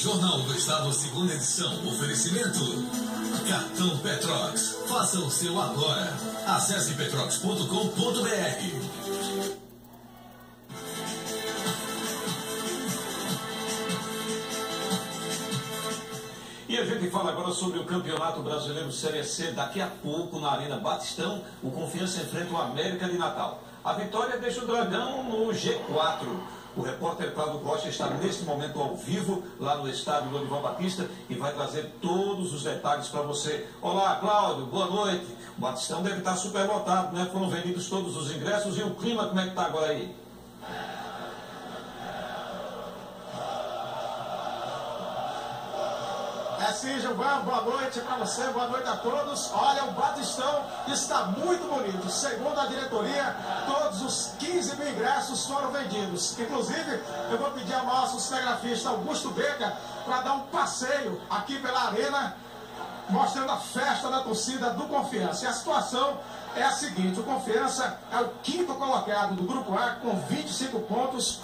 Jornal do Estado, segunda edição. Oferecimento. Cartão Petrox. Faça o seu agora. Acesse petrox.com.br. E a gente fala agora sobre o Campeonato Brasileiro Série C. Daqui a pouco, na Arena Batistão, o Confiança enfrenta o América de Natal. A vitória deixa o Dragão no G4. O repórter Cláudio Costa está neste momento ao vivo, lá no estádio Lorival Batista, e vai trazer todos os detalhes para você. Olá, Cláudio, boa noite. O Batistão deve estar super lotado, né? Foram vendidos todos os ingressos. E o clima, como é que está agora aí? É sim, Gilvan, boa noite para você, boa noite a todos. Olha, o Batistão está muito bonito. Segundo a diretoria, todos os 15 mil ingressos foram vendidos. Inclusive, eu vou pedir ao nosso cinegrafista Augusto Beca para dar um passeio aqui pela arena, mostrando a festa da torcida do Confiança. E a situação é a seguinte: o Confiança é o 5º colocado do Grupo A com 25 pontos.